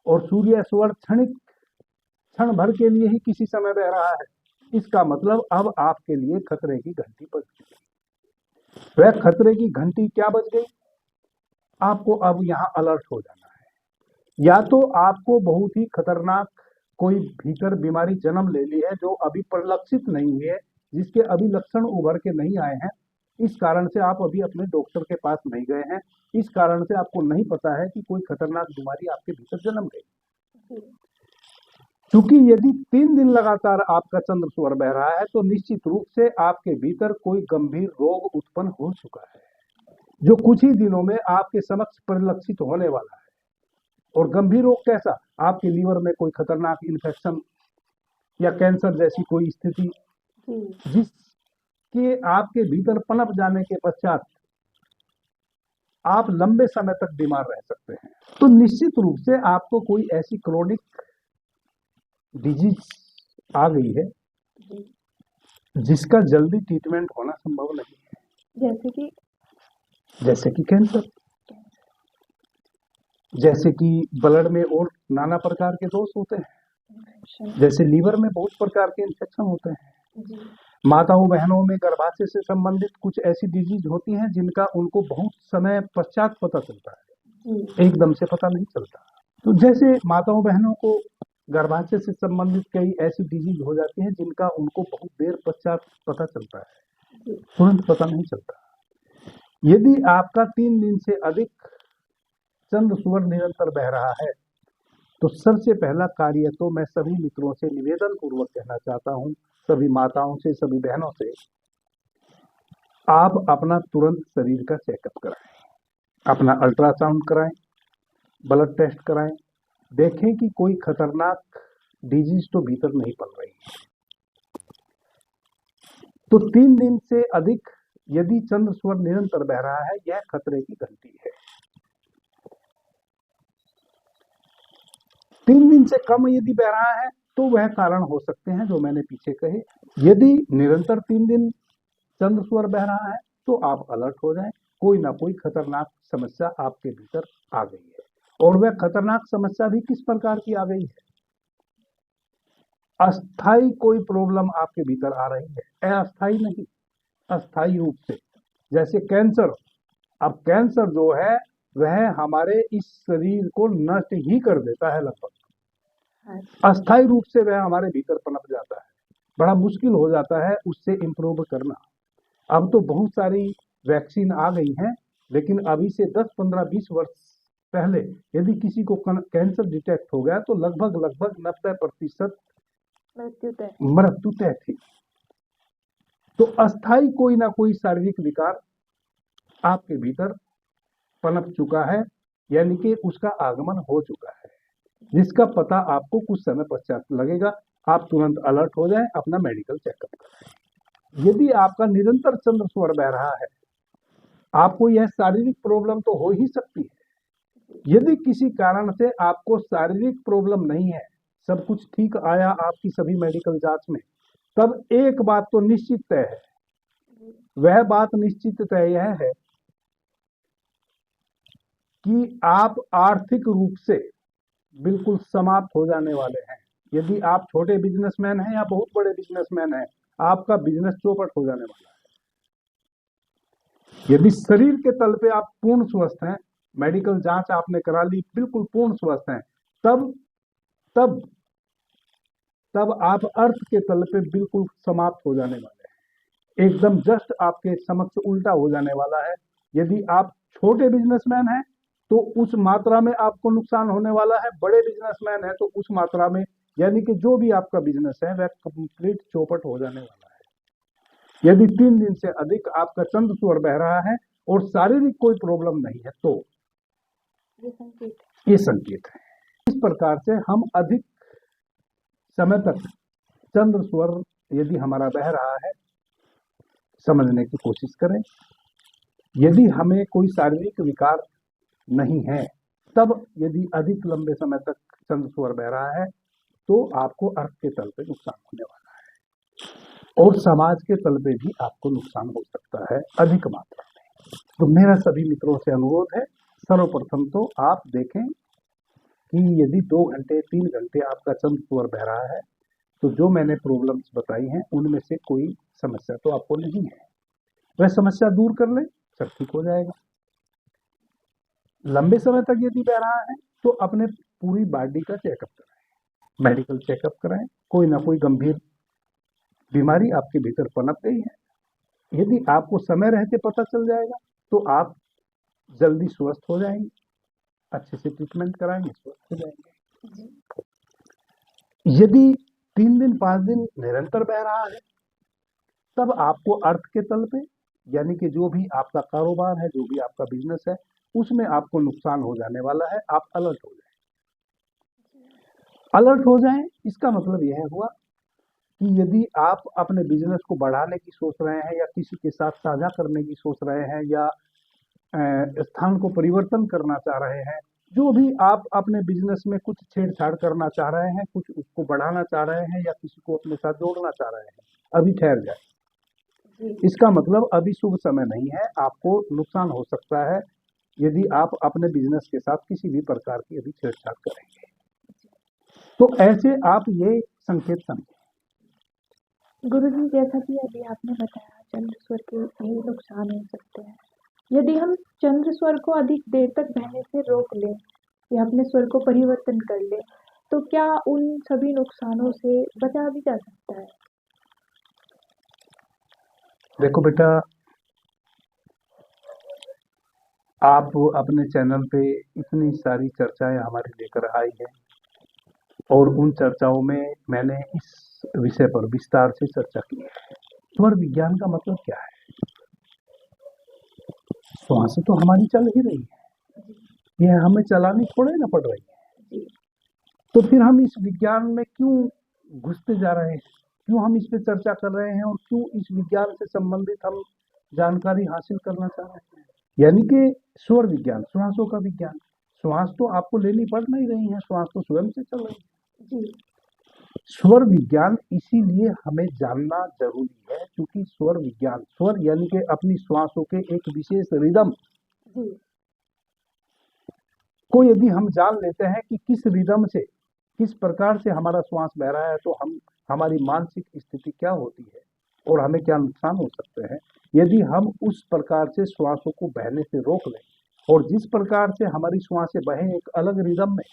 और सूर्य स्वर क्षण भर के लिए ही किसी समय बह रहा है, इसका मतलब अब आपके लिए खतरे की घंटी बज गई। वह खतरे की घंटी क्या बज गई? आपको अब यहाँ अलर्ट हो जाना है। या तो आपको बहुत ही खतरनाक कोई भीतर बीमारी जन्म ले ली है जो अभी परिलक्षित नहीं हुई है, जिसके अभी लक्षण उभर के नहीं आए हैं, इस कारण से आप अभी अपने डॉक्टर के पास नहीं गए हैं, इस कारण से आपको नहीं पता है कि कोई खतरनाक बीमारी आपके भीतर जन्म गई। क्योंकि यदि 3 दिन लगातार आपका चंद्र स्वर बह रहा है तो निश्चित रूप से आपके भीतर कोई गंभीर रोग उत्पन्न हो चुका है, जो कुछ ही दिनों में आपके समक्ष परिलक्षित होने वाला है। और गंभीर रोग कैसा? आपके लीवर में कोई खतरनाक इन्फेक्शन या कैंसर जैसी कोई स्थिति, जिसके आपके भीतर पनप जाने के पश्चात आप लंबे समय तक बीमार रह सकते हैं। तो निश्चित रूप से आपको कोई ऐसी क्रोनिक डिजीज आ गई है जिसका जल्दी ट्रीटमेंट होना संभव नहीं है। जैसे कि कैंसर, जैसे कि ब्लड में और नाना प्रकार के दोष होते हैं, जैसे लीवर में बहुत प्रकार के इन्फेक्शन होते हैं। माताओं बहनों में गर्भाशय से संबंधित कुछ ऐसी डिजीज होती हैं जिनका उनको बहुत समय पश्चात पता चलता है, एकदम से पता नहीं चलता। तो जैसे माताओं बहनों को गर्भाशय से संबंधित कई ऐसी डिजीज हो जाती हैं जिनका उनको बहुत देर पश्चात पता चलता है, तुरंत पता नहीं चलता। यदि आपका 3 दिन से अधिक चंद्र स्वर निरंतर बह रहा है तो सबसे पहला कार्य तो मैं सभी मित्रों से निवेदन पूर्वक कहना चाहता हूं, सभी माताओं से, सभी बहनों से, आप अपना तुरंत शरीर का चेकअप कराएं, अपना अल्ट्रासाउंड कराएं, ब्लड टेस्ट कराएं, देखें कि कोई खतरनाक डिजीज तो भीतर नहीं पल रही है। तो 3 दिन से अधिक यदि चंद्र स्वर निरंतर बह रहा है, यह खतरे की घंटी है। 3 दिन से कम यदि बह रहा है तो वह कारण हो सकते हैं जो मैंने पीछे कहे। यदि निरंतर 3 दिन चंद्र स्वर बह रहा है तो आप अलर्ट हो जाएं, कोई ना कोई खतरनाक समस्या आपके भीतर आ गई है। और वह खतरनाक समस्या भी किस प्रकार की आ गई है? अस्थाई कोई प्रॉब्लम आपके भीतर आ रही है, अस्थाई नहीं, अस्थाई रूप से। जैसे कैंसर, अब कैंसर जो है वह हमारे इस शरीर को नष्ट ही कर देता है लगभग, अस्थाई रूप से वह हमारे भीतर पनप जाता है, बड़ा मुश्किल हो जाता है उससे इम्प्रूव करना। अब तो बहुत सारी वैक्सीन आ गई हैं, लेकिन अभी से 10, 15, 20 वर्ष पहले यदि किसी को कैंसर डिटेक्ट हो गया तो लगभग 90% मृत्यु तय थी। तो अस्थाई कोई ना कोई शारीरिक विकार आपके भीतर पनप चुका है, यानी कि उसका आगमन हो चुका है, जिसका पता आपको कुछ समय पश्चात लगेगा। आप तुरंत अलर्ट हो जाएं, अपना मेडिकल चेकअप कराएं। यदि आपका निरंतर चंद्र स्वर बह रहा है, आपको यह शारीरिक प्रॉब्लम तो हो ही सकती है। यदि किसी कारण से आपको शारीरिक प्रॉब्लम नहीं है, सब कुछ ठीक आया आपकी सभी मेडिकल जांच में, तब एक बात तो निश्चित तय है। वह बात निश्चित तय यह है कि आप आर्थिक रूप से बिल्कुल समाप्त हो जाने वाले हैं। यदि आप छोटे बिजनेसमैन हैं या बहुत बड़े बिजनेसमैन हैं, आपका बिजनेस चौपट हो जाने वाला है। यदि शरीर के तल पे आप पूर्ण स्वस्थ हैं, मेडिकल जांच आपने करा ली, बिल्कुल पूर्ण स्वस्थ हैं, तब तब तब आप अर्थ के तल पे बिल्कुल समाप्त हो जाने वाले हैं, एकदम जस्ट आपके समक्ष उल्टा हो जाने वाला है। यदि आप छोटे बिजनेसमैन हैं तो उस मात्रा में आपको नुकसान होने वाला है, बड़े बिजनेसमैन है तो उस मात्रा में, यानी कि जो भी आपका बिजनेस है वह कंप्लीट चौपट हो जाने वाला है। यदि 3 दिन से अधिक आपका चंद्र स्वर बह रहा है और शारीरिक कोई प्रॉब्लम नहीं है तो ये संकेत है। इस प्रकार से हम अधिक समय तक चंद्र स्वर यदि हमारा बह रहा है समझने की कोशिश करें। यदि हमें कोई शारीरिक विकार नहीं है, तब यदि अधिक लंबे समय तक चंद्र स्वर बह रहा है तो आपको अर्थ के तल पे नुकसान होने वाला है और समाज के तल पे भी आपको नुकसान हो सकता है अधिक मात्रा में। तो मेरा सभी मित्रों से अनुरोध है, सर्वप्रथम तो आप देखें कि यदि 2 घंटे 3 घंटे आपका चंद्र स्वर बह रहा है तो जो मैंने प्रॉब्लम्स बताई हैं उनमें से कोई समस्या तो आपको नहीं है। वह समस्या दूर कर ले, सब ठीक हो जाएगा। लंबे समय तक यदि बह रहा है तो अपने पूरी बॉडी का चेकअप कराएं, मेडिकल चेकअप कराएं। कोई ना कोई गंभीर बीमारी आपके भीतर पनप गई है, यदि आपको समय रहते पता चल जाएगा तो आप जल्दी स्वस्थ हो जाएंगे। अच्छे से ट्रीटमेंट कराएंगे, स्वस्थ हो जाएंगे। यदि 3 दिन 5 दिन निरंतर बह रहा है, तब आपको अर्थ के तल पे, यानी कि जो भी आपका कारोबार है, जो भी आपका बिजनेस है, उसमें आपको नुकसान हो जाने वाला है। आप अलर्ट हो जाएं। अलर्ट हो जाएं इसका मतलब यह हुआ कि यदि आप अपने बिजनेस को बढ़ाने की सोच रहे हैं या किसी के साथ साझा करने की सोच रहे हैं या स्थान को परिवर्तन करना चाह रहे हैं, जो भी आप अपने बिजनेस में कुछ छेड़छाड़ करना चाह रहे हैं, कुछ उसको बढ़ाना चाह रहे हैं या किसी को अपने साथ जोड़ना चाह रहे हैं, अभी ठहर जाए। इसका मतलब अभी शुभ समय नहीं है, आपको नुकसान हो सकता है यदि आप अपने बिजनेस के साथ किसी भी प्रकार की अभी छेड़छाड़ करेंगे। तो ऐसे आप ये संकेत समझें। गुरुजी, जैसा कि अभी आपने बताया चंद्र स्वर के यही नुकसान हो सकते हैं। यदि हम चंद्र स्वर को अधिक देर तक बहने से रोक लें या अपने स्वर को परिवर्तन कर लें, तो क्या उन सभी नुकसानों से बचा भी जा सकता है? देखो बेटा, आप अपने चैनल पे इतनी सारी चर्चाएं हमारी लेकर आई हैं और उन चर्चाओं में मैंने इस विषय पर विस्तार से चर्चा की है। स्वर विज्ञान का मतलब क्या है? श्वास तो हमारी चल ही रही है, यह हमें चलानी थोड़े ना पड़ रही है। तो फिर हम इस विज्ञान में क्यों घुसते जा रहे हैं, क्यों हम इस पे चर्चा कर रहे हैं और क्यों इस विज्ञान से संबंधित हम जानकारी हासिल करना चाह रहे हैं? यानी कि स्वर विज्ञान, श्वासों का विज्ञान। श्वास तो आपको लेनी पड़ नहीं रही है, श्वास तो स्वयं से चल रही है। स्वर विज्ञान इसीलिए हमें जानना जरूरी है क्योंकि स्वर विज्ञान, स्वर यानी कि अपनी श्वासों के एक विशेष रिदम को यदि हम जान लेते हैं कि किस रिदम से, किस प्रकार से हमारा श्वास बह रहा है, तो हमारी मानसिक स्थिति क्या होती है और हमें क्या नुकसान हो सकते हैं। यदि हम उस प्रकार से श्वासों को बहने से रोक लें और जिस प्रकार से हमारी श्वासें बहें एक अलग रिदम में,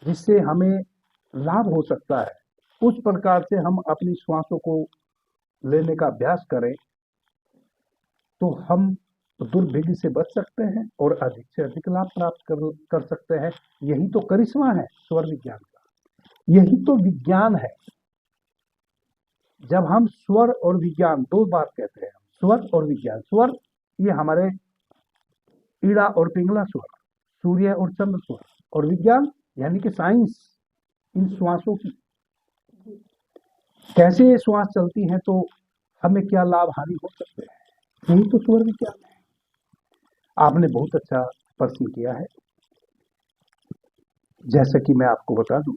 जिससे हमें लाभ हो सकता है, उस प्रकार से हम अपनी श्वासों को लेने का अभ्यास करें तो हम दुर्भिक्ष से बच सकते हैं और अधिक से अधिक लाभ प्राप्त कर सकते हैं। यही तो करिश्मा है स्वर विज्ञान का, यही तो विज्ञान है। जब हम स्वर और विज्ञान दो बात कहते हैं, स्वर और विज्ञान, स्वर ये हमारे ईड़ा और पिंगला स्वर, सूर्य और चंद्र स्वर, और विज्ञान यानी कि साइंस इन श्वासों की, कैसे ये श्वास चलती हैं तो हमें क्या लाभ हानि हो सकते हैं, यही तो स्वर विज्ञान है। आपने बहुत अच्छा प्रश्न किया है। जैसे कि मैं आपको बता दूं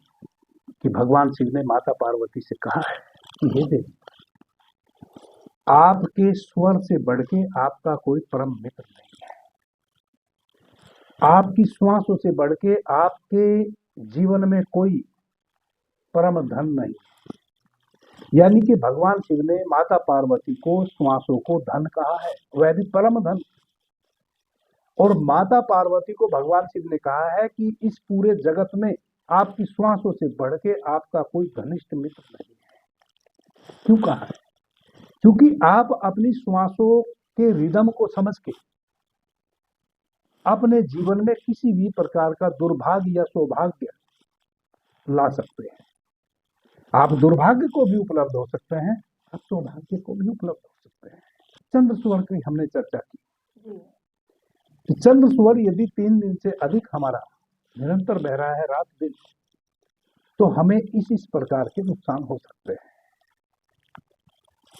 कि भगवान शिव ने माता पार्वती से कहा है कि हे देवी, आपके स्वर से बढ़ के आपका कोई परम मित्र नहीं है, आपकी श्वासों से बढ़ के आपके जीवन में कोई परम धन नहीं। यानी कि भगवान शिव ने माता पार्वती को श्वासों को धन कहा है, वह भी परम धन। और माता पार्वती को भगवान शिव ने कहा है कि इस पूरे जगत में आपकी श्वासों से बढ़ के आपका कोई घनिष्ठ मित्र नहीं है। क्यों कहा है? क्योंकि आप अपनी श्वासों के रिदम को समझ के अपने जीवन में किसी भी प्रकार का दुर्भाग्य या सौभाग्य ला सकते हैं। आप दुर्भाग्य को भी उपलब्ध हो सकते हैं, आप सौभाग्य को भी उपलब्ध हो सकते हैं। चंद्र स्वर की हमने चर्चा की कि चंद्र स्वर यदि 3 दिन से अधिक हमारा निरंतर बह रहा है रात दिन, तो हमें इस प्रकार के नुकसान हो सकते हैं।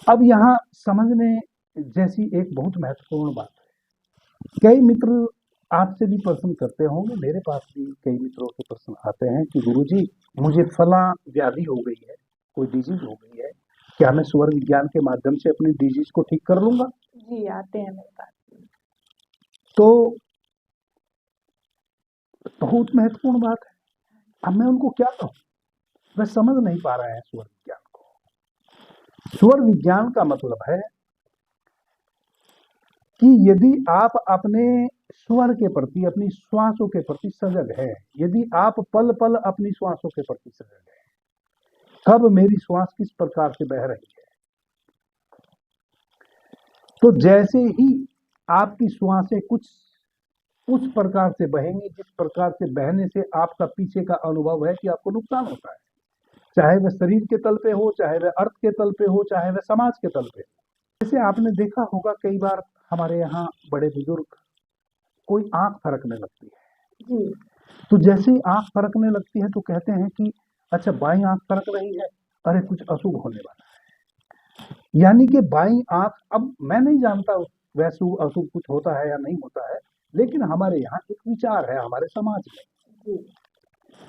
अब यहाँ समझने जैसी एक बहुत महत्वपूर्ण बात है। कई मित्र आपसे भी प्रश्न करते होंगे, मेरे पास भी कई मित्रों के प्रश्न आते हैं कि गुरुजी मुझे फला व्याधि हो गई है, कोई डिजीज हो गई है, क्या मैं स्वर विज्ञान के माध्यम से अपनी डिजीज को ठीक कर लूंगा? जी, आते हैं मेरे पास। तो बहुत महत्वपूर्ण बात है। अब मैं उनको क्या कहूँ? वह समझ नहीं पा रहे हैं स्वर विज्ञान को। स्वर विज्ञान का मतलब है कि यदि आप अपने स्वर के प्रति, अपनी श्वासों के प्रति सजग है, यदि आप पल पल अपनी श्वासों के प्रति सजग है, कब मेरी श्वास किस प्रकार से बह रही है, तो जैसे ही आपकी श्वासें कुछ उस प्रकार से बहेंगी जिस प्रकार से बहने से आपका पीछे का अनुभव है कि आपको नुकसान होता है, चाहे वह शरीर के तल पे हो, चाहे वह अर्थ के तल पे हो, चाहे वह समाज के तल पे हो। जैसे आपने देखा होगा कई बार हमारे यहाँ बड़े बुजुर्ग कोई आंख फरकने लगती है जी तो जैसे ही आंख फरकने लगती है तो कहते हैं कि अच्छा बाई आंख फरक रही है, अरे कुछ अशुभ होने वाला है। यानी कि बाई आंख, अब मैं नहीं जानता वैसे अशुभ कुछ होता है या नहीं होता है, लेकिन हमारे यहाँ एक विचार है हमारे समाज में जी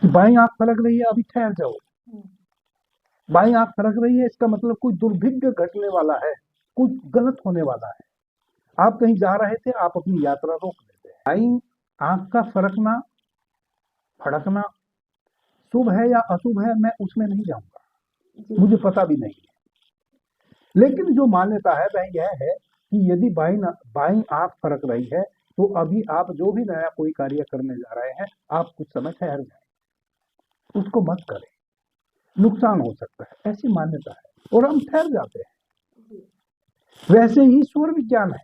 कि बाई आंख फरक रही है, अभी ठहर जाओ, हम्म, बाई आंख फरक रही है इसका मतलब कोई दुर्भिक्ष घटने वाला है, कुछ गलत होने वाला है। आप कहीं जा रहे थे, आप अपनी यात्रा रोक देते हैं। बाई आंख का फरकना, फड़कना शुभ है या अशुभ है मैं उसमें नहीं जाऊंगा, जी मुझे पता भी नहीं है। लेकिन जो मान्यता है वह यह है कि यदि बाई आंख फरक रही है तो अभी आप जो भी नया कोई कार्य करने जा रहे हैं आप कुछ समय ठहर जाएं, उसको मत करें, नुकसान हो सकता है, ऐसी मान्यता है और हम ठहर जाते हैं। जी वैसे ही स्वर विज्ञान है,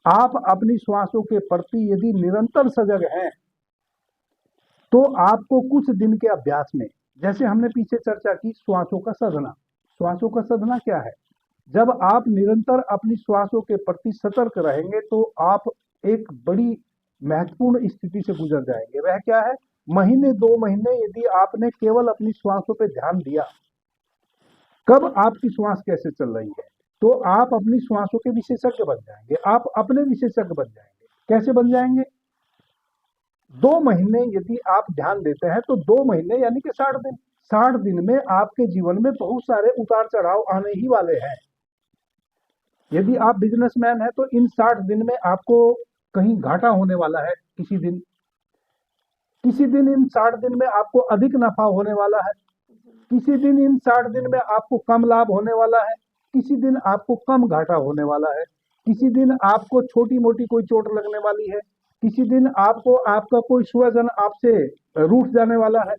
आप अपनी श्वासों के प्रति यदि निरंतर सजग हैं तो आपको कुछ दिन के अभ्यास में, जैसे हमने पीछे चर्चा की श्वासों का साधना, श्वासों का साधना क्या है, जब आप निरंतर अपनी श्वासों के प्रति सतर्क रहेंगे तो आप एक बड़ी महत्वपूर्ण स्थिति से गुजर जाएंगे। वह क्या है, महीने 2 महीने यदि आपने केवल अपनी श्वासों पे ध्यान दिया, कब आपकी श्वास कैसे चल रही है, तो आप अपनी श्वासों के विशेषज्ञ बन जाएंगे, आप अपने विशेषज्ञ बन जाएंगे। कैसे बन जाएंगे, 2 महीने यदि आप ध्यान देते हैं तो 2 महीने यानी कि 60 दिन, 60 दिन में आपके जीवन में बहुत सारे उतार चढ़ाव आने ही वाले हैं। यदि आप बिजनेसमैन हैं तो इन 60 दिन में आपको कहीं घाटा होने वाला है, किसी दिन इन 60 दिन में आपको अधिक नफा होने वाला है, किसी दिन इन 60 दिन में आपको कम लाभ होने वाला है, किसी दिन आपको कम घाटा होने वाला है, किसी दिन आपको छोटी मोटी कोई चोट लगने वाली है, किसी दिन आपको आपका कोई स्वजन आपसे रूठ जाने वाला है।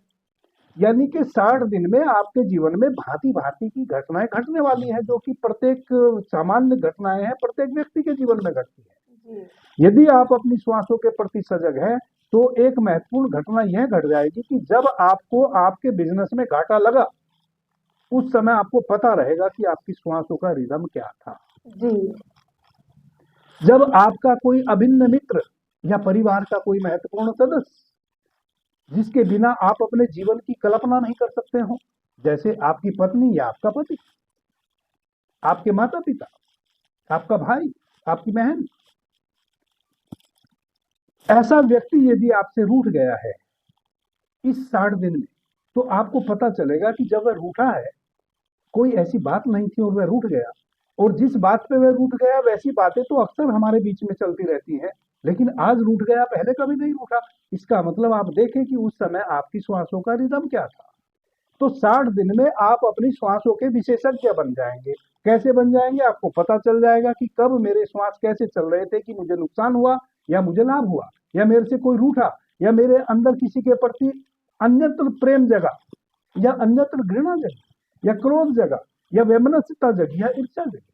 यानी कि 60 दिन में आपके जीवन में भांति भांति की घटनाएं घटने वाली है, जो कि प्रत्येक सामान्य घटनाएं हैं, प्रत्येक व्यक्ति के जीवन में घटती है। जी यदि आप अपनी श्वासों के प्रति सजग हैं तो एक महत्वपूर्ण घटना यह घट जाएगी कि जब आपको आपके बिजनेस में घाटा लगा उस समय आपको पता रहेगा कि आपकी श्वासों का रिदम क्या था। जी जब आपका कोई अभिन्न मित्र या परिवार का कोई महत्वपूर्ण सदस्य जिसके बिना आप अपने जीवन की कल्पना नहीं कर सकते हो, जैसे आपकी पत्नी या आपका पति, आपके माता पिता, आपका भाई, आपकी बहन, ऐसा व्यक्ति यदि आपसे रूठ गया है इस 60 दिन में, तो आपको पता चलेगा कि जब वह रूठा है कोई ऐसी बात नहीं थी और वह रूठ गया, और जिस बात पे वह रूठ गया वैसी बातें तो अक्सर हमारे बीच में चलती रहती हैं, लेकिन आज रूठ गया, पहले कभी नहीं रूठा। इसका मतलब आप देखें कि उस समय आपकी श्वासों का रिदम क्या था। तो 60 दिन में आप अपनी श्वासों के विशेषज्ञ बन जाएंगे। कैसे बन जाएंगे, आपको पता चल जाएगा कि कब मेरे श्वास कैसे चल रहे थे कि मुझे नुकसान हुआ या मुझे लाभ हुआ, या मेरे से कोई रूठा, या मेरे अंदर किसी के प्रति अन्यत्र प्रेम जगा, या अन्यत्र घृणा जगी, या क्रोध जगा, या वैमनस्यता जगी, या ईर्ष्या जगी।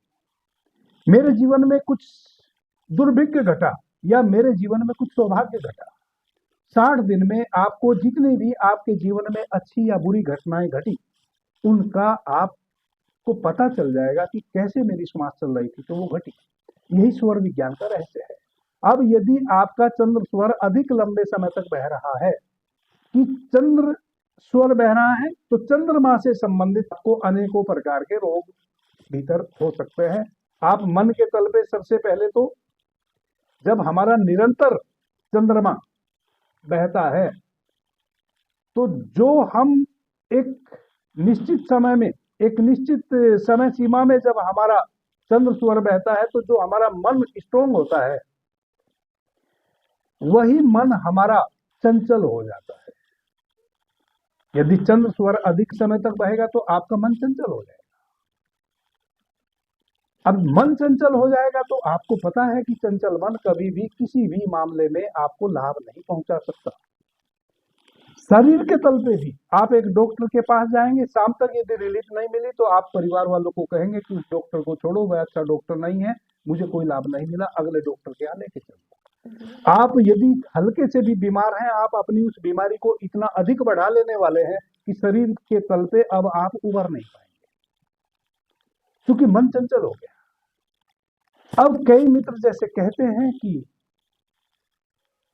मेरे जीवन में कुछ दुर्भिक्ष घटा या मेरे जीवन में कुछ सौभाग्य घटा। 60 दिन में आपको जितनी भी आपके जीवन में अच्छी या बुरी घटनाएं घटी उनका आपको पता चल जाएगा कि कैसे मेरी श्वास चल रही थी तो वो घटी। यही स्वर विज्ञान का रहस्य है। अब यदि आपका चंद्र स्वर अधिक लंबे समय तक बह रहा है, कि चंद्र स्वर बह रहा है, तो चंद्रमा से संबंधित आपको अनेकों प्रकार के रोग भीतर हो सकते हैं। आप मन के तल पे सबसे पहले तो जब हमारा निरंतर चंद्रमा बहता है तो जो हम एक निश्चित समय में, एक निश्चित समय सीमा में जब हमारा चंद्र स्वर बहता है तो जो हमारा मन स्ट्रोंग होता है वही मन हमारा चंचल हो जाता है। यदि चंद्र स्वर अधिक समय तक बहेगा तो आपका मन चंचल हो जाएगा। अब मन चंचल हो जाएगा तो आपको पता है कि चंचल मन कभी भी किसी भी मामले में आपको लाभ नहीं पहुंचा सकता। शरीर के तल पे भी आप एक डॉक्टर के पास जाएंगे, शाम तक यदि रिलीफ नहीं मिली तो आप परिवार वालों को कहेंगे कि उस डॉक्टर को छोड़ो, वह अच्छा डॉक्टर नहीं है, मुझे कोई लाभ नहीं मिला, अगले डॉक्टर के यहाँ लेके चलो। आप यदि हल्के से भी बीमार हैं, आप अपनी उस बीमारी को इतना अधिक बढ़ा लेने वाले हैं कि शरीर के तल पे अब आप उबर नहीं पाएंगे, क्योंकि मन चंचल हो गया। अब कई मित्र जैसे कहते हैं कि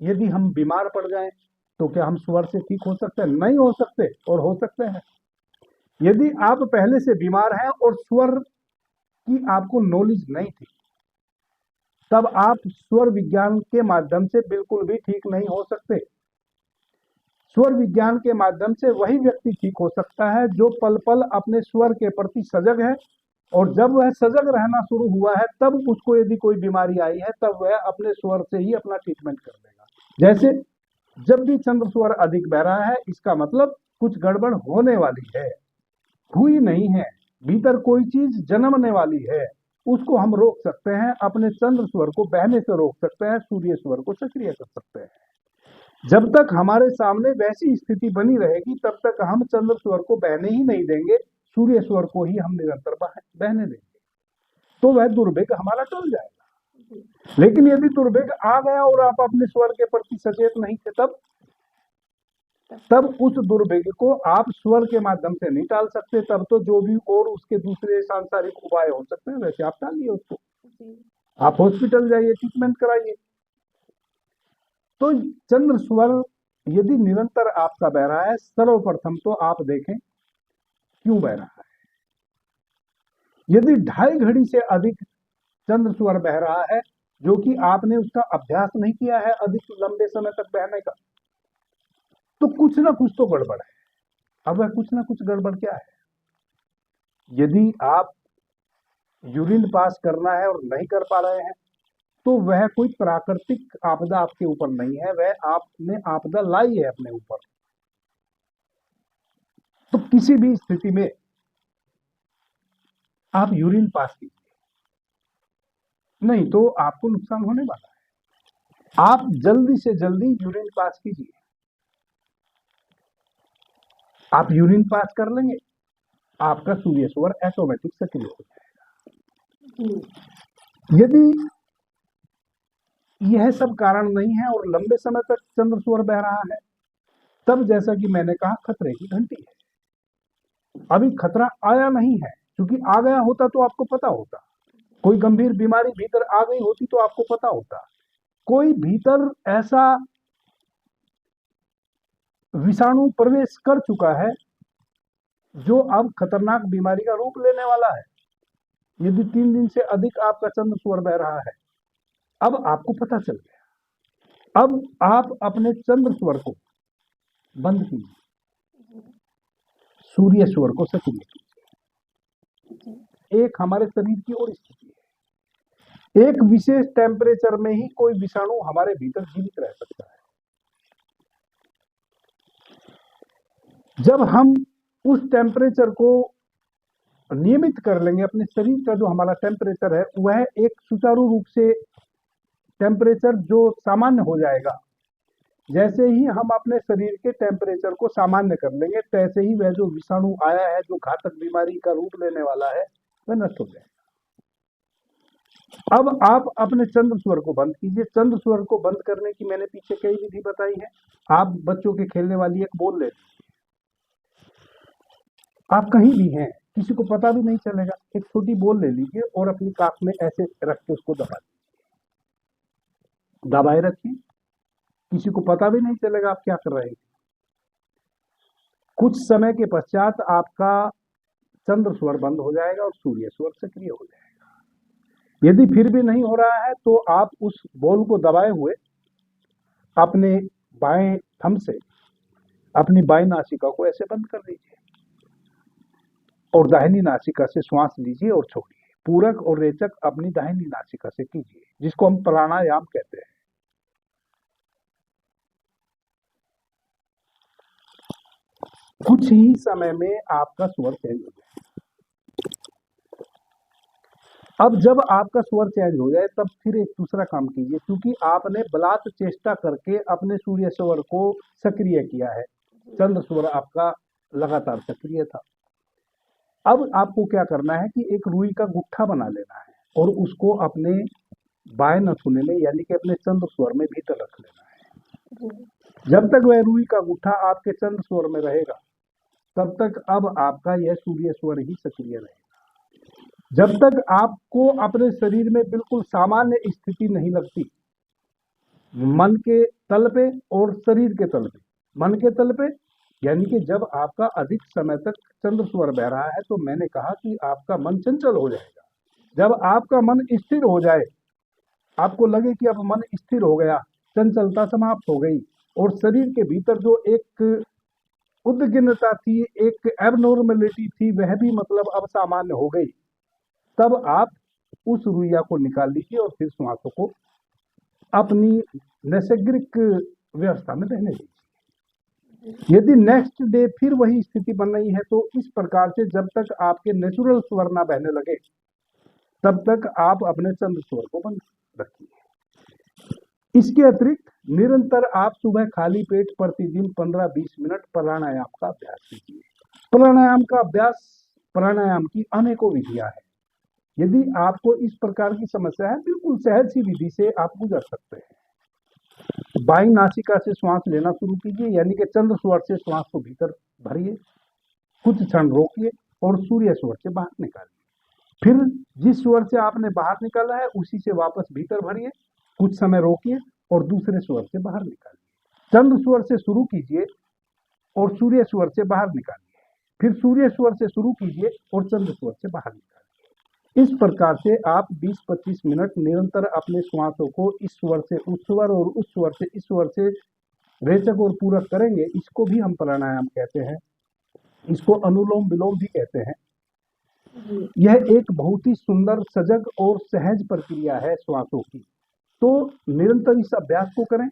यदि हम बीमार पड़ जाएं तो क्या हम स्वर से ठीक हो सकते हैं? नहीं हो सकते, और हो सकते हैं। यदि आप पहले से बीमार हैं और स्वर की आपको नॉलेज नहीं थी, तब आप स्वर विज्ञान के माध्यम से बिल्कुल भी ठीक नहीं हो सकते। स्वर विज्ञान के माध्यम से वही व्यक्ति ठीक हो सकता है जो पल पल अपने स्वर के प्रति सजग है, और जब वह सजग रहना शुरू हुआ है तब उसको यदि कोई बीमारी आई है तब वह अपने स्वर से ही अपना ट्रीटमेंट कर देगा। जैसे जब भी चंद्र स्वर अधिक बह रहा है, इसका मतलब कुछ गड़बड़ होने वाली है, हुई नहीं है, भीतर कोई चीज जन्मने वाली है, उसको हम रोक सकते हैं, अपने चंद्र स्वर को बहने से रोक सकते हैं, सूर्य स्वर को सक्रिय कर सकते हैं। जब तक हमारे सामने वैसी स्थिति बनी रहेगी तब तक हम चंद्र स्वर को बहने ही नहीं देंगे, सूर्य स्वर को ही हम निरंतर बहने देंगे, तो वह दुर्भिक्ष हमारा टल जाएगा। लेकिन यदि दुर्भिक्ष आ गया और आप अपने स्वर के प्रति सचेत नहीं थे, तब उस दुर्भिक्ष को आप स्वर के माध्यम से नहीं टाल सकते। तब तो जो भी और उसके दूसरे सांसारिक उपाय हो सकते हैं वैसे आप टालिए उसको, आप हॉस्पिटल जाइए, ट्रीटमेंट कराइए। तो चंद्र स्वर यदि निरंतर आपका बह रहा है, सर्वप्रथम तो आप देखें क्यों बह रहा है। यदि 2.5 घड़ी से अधिक चंद्र स्वर बह रहा है, जो कि आपने उसका अभ्यास नहीं किया है अधिक लंबे समय तक बहने का, तो कुछ ना कुछ तो गड़बड़ है। अब वह कुछ ना कुछ गड़बड़ क्या है? यदि आप यूरिन पास करना है और नहीं कर पा रहे हैं तो वह कोई प्राकृतिक आपदा आपके ऊपर नहीं है, वह आपने आपदा लाई है अपने ऊपर। तो किसी भी स्थिति में आप यूरिन पास कीजिए, नहीं तो आपको नुकसान होने वाला है। आप जल्दी से जल्दी यूरिन पास कीजिए। आप यूरिन पास कर लेंगे, आपका सूर्य स्वर ऑटोमेटिक सक्रिय हो जाएगा। यदि यह सब कारण नहीं है और लंबे समय तक चंद्र स्वर बह रहा है, तब जैसा कि मैंने कहा खतरे की घंटी है। अभी खतरा आया नहीं है, क्योंकि आ गया होता तो आपको पता होता, कोई गंभीर बीमारी भीतर आ गई होती तो आपको पता होता, कोई भीतर ऐसा विषाणु प्रवेश कर चुका है जो अब खतरनाक बीमारी का रूप लेने वाला है। यदि 3 दिन से अधिक आपका चंद्र स्वर बह रहा है, अब आपको पता चल गया, अब आप अपने चंद्र स्वर को बंद कीजिए, सूर्य स्वर को सक्रिय कीजिए। एक हमारे शरीर की और स्थिति है, एक विशेष टेम्परेचर में ही कोई विषाणु हमारे भीतर जीवित रह सकता है। जब हम उस टेम्परेचर को नियमित कर लेंगे, अपने शरीर का जो हमारा टेम्परेचर है वह एक सुचारू रूप से टेम्परेचर जो सामान्य हो जाएगा, जैसे ही हम अपने शरीर के टेम्परेचर को सामान्य कर लेंगे, तैसे ही वह जो विषाणु आया है जो घातक बीमारी का रूप लेने वाला है वह नष्ट हो जाएगा। अब आप अपने चंद्र स्वर को बंद कीजिए। चंद्र स्वर को बंद करने की मैंने पीछे कई विधि बताई है। आप बच्चों के खेलने वाली एक बॉल ले लीजिए, आप कहीं भी हैं, किसी को पता भी नहीं चलेगा, एक छोटी बॉल ले लीजिए और अपनी काख में ऐसे रख के उसको दबा दीजिए, दबाए रखिए, किसी को पता भी नहीं चलेगा आप क्या कर रहे हैं। कुछ समय के पश्चात आपका चंद्र स्वर बंद हो जाएगा और सूर्य स्वर सक्रिय हो जाएगा। यदि फिर भी नहीं हो रहा है तो आप उस बॉल को दबाए हुए अपने बाएं थंब से अपनी बाएं नासिका को ऐसे बंद कर दीजिए और दाहिनी नासिका से श्वास लीजिए और छोड़िए। पूरक और रेचक अपनी दाहिनी नासिका से कीजिए, जिसको हम प्राणायाम कहते हैं। कुछ ही समय में आपका स्वर चेंज हो जाए। अब जब आपका स्वर चेंज हो जाए तब फिर एक दूसरा काम कीजिए, क्योंकि आपने बलात् चेष्टा करके अपने सूर्य स्वर को सक्रिय किया है, चंद्र स्वर आपका लगातार सक्रिय था। अब आपको क्या करना है कि एक रुई का गुट्ठा बना लेना है और उसको अपने बाएं नथुने में यानी कि अपने चंद्र स्वर में भीतर रख लेना है। जब तक वह रुई का गुट्ठा आपके चंद्र स्वर में रहेगा तब तक अब आपका यह सूर्य स्वर ही सक्रिय रहेगा। जब तक आपको अपने शरीर में बिल्कुल सामान्य स्थिति नहीं लगती, मन के तल पे और शरीर के तल पे, मन के तल पे यानी कि जब आपका अधिक समय तक चंद्र स्वर बह रहा है तो मैंने कहा कि आपका मन चंचल हो जाएगा। जब आपका मन स्थिर हो जाए, आपको लगे कि अब मन स्थिर हो गया, चंचलता समाप्त हो गई और शरीर के भीतर जो एक उद्विग्नता थी, एक एबनॉर्मेलिटी थी, वह भी मतलब अब सामान्य हो गई, तब आप उस रुइया को निकाल लीजिए और फिर श्वासों को अपनी नैसर्गिक व्यवस्था में रहने दीजिए। यदि नेक्स्ट डे फिर वही स्थिति बन रही है तो इस प्रकार से जब तक आपके नेचुरल स्वर ना बहने लगे तब तक आप अपने चंद्र स्वर को बंद रखिए। इसके अतिरिक्त निरंतर आप सुबह खाली पेट प्रतिदिन 15-20 मिनट प्राणायाम का अभ्यास कीजिए। प्राणायाम का अभ्यास, प्राणायाम की अनेकों विधियां हैं। यदि आपको इस प्रकार की समस्या है, बिल्कुल सहज सी विधि से आप गुजर सकते हैं। बाईं नासिका से श्वास लेना शुरू कीजिए, यानी कि चंद्र स्वर से श्वास को भीतर भरिए, कुछ क्षण रोकिए और सूर्य स्वर से बाहर निकालिए। फिर जिस स्वर से आपने बाहर निकाला है उसी से वापस भीतर भरिए, कुछ समय रोकिए और दूसरे स्वर से बाहर निकालिए। चंद्र स्वर से शुरू कीजिए और सूर्य स्वर से बाहर निकालिए, फिर सूर्य स्वर से शुरू कीजिए और चंद्र स्वर से बाहर निकालिए। इस प्रकार से आप 20-25 मिनट निरंतर अपने श्वासों को इस स्वर से उस स्वर और उस स्वर से इस स्वर से रेचक और पूरक करेंगे। इसको भी हम प्राणायाम कहते हैं, इसको अनुलोम विलोम भी कहते हैं। यह एक बहुत ही सुंदर, सजग और सहज प्रक्रिया है श्वासों की। तो निरंतर इस अभ्यास को करें,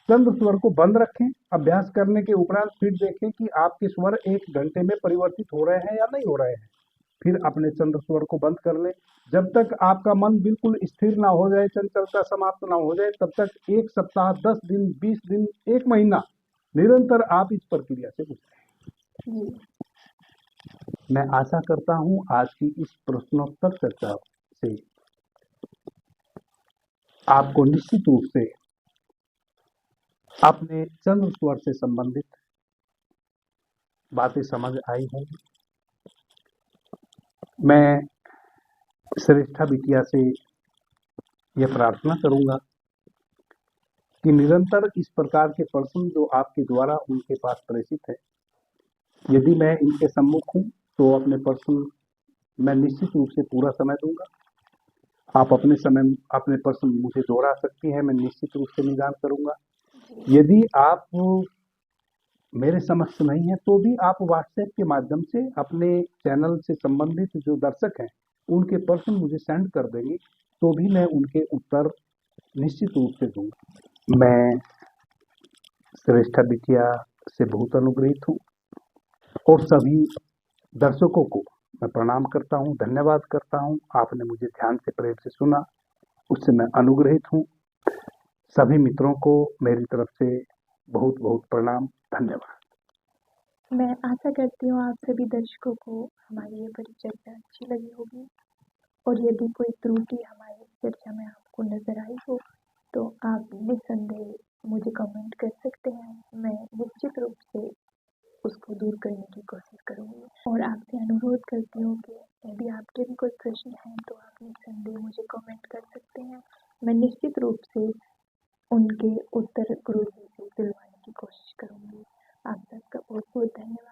चंद्र स्वर को बंद रखें। अभ्यास करने के उपरांत फिर देखें कि आपके स्वर 1 घंटे में परिवर्तित हो रहे हैं या नहीं हो रहे हैं। फिर अपने चंद्र स्वर को बंद कर लें। जब तक आपका मन बिल्कुल स्थिर ना हो जाए, चंचलता समाप्त ना हो जाए, तब तक 1 सप्ताह, 10 दिन, 20 दिन, 1 महीना निरंतर आप इस प्रक्रिया से गुजरें। मैं आशा करता हूं आज की इस प्रश्नोत्तर चर्चा से आपको निश्चित रूप से अपने चंद्र स्वर से संबंधित बातें समझ आई होंगी। मैं श्रेष्ठा बिटिया से यह प्रार्थना करूंगा कि निरंतर इस प्रकार के प्रश्न जो आपके द्वारा उनके पास प्रेषित है, यदि मैं इनके सम्मुख हूं तो अपने प्रश्न मैं निश्चित रूप से पूरा समय दूंगा। आप अपने प्रश्न मुझे दोहरा सकती हैं, मैं निश्चित रूप से निदान करूंगा। यदि आप मेरे समक्ष नहीं है तो भी आप व्हाट्सएप के माध्यम से अपने चैनल से संबंधित जो दर्शक हैं उनके प्रश्न मुझे सेंड कर देंगे तो भी मैं उनके उत्तर निश्चित रूप से दूंगा। मैं श्रेष्ठा बिटिया से बहुत अनुग्रहित हूँ और सभी दर्शकों को मैं प्रणाम करता हूँ, धन्यवाद करता हूँ। आपने मुझे ध्यान से प्रेम से सुना, उससे मैं अनुग्रहित हूँ। सभी मित्रों को मेरी तरफ से बहुत बहुत प्रणाम, धन्यवाद। मैं आशा करती हूँ आप सभी दर्शकों को हमारी ये परिचर्चा अच्छी लगी होगी और यदि कोई त्रुटि हमारी चर्चा में आपको नजर आई हो तो आप निस्संदेह मुझे कमेंट कर सकते हैं। मैं निश्चित रूप से उसको दूर करने की कोशिश करूँगी और आपसे अनुरोध करती हूँ कि यदि आपके भी कोई प्रश्न हैं तो आप निस्संदेह मुझे कमेंट कर सकते हैं। मैं निश्चित रूप से उनके उत्तर गुरुजी से दिलवाने की कोशिश करूँगी। आप सबका बहुत बहुत धन्यवाद।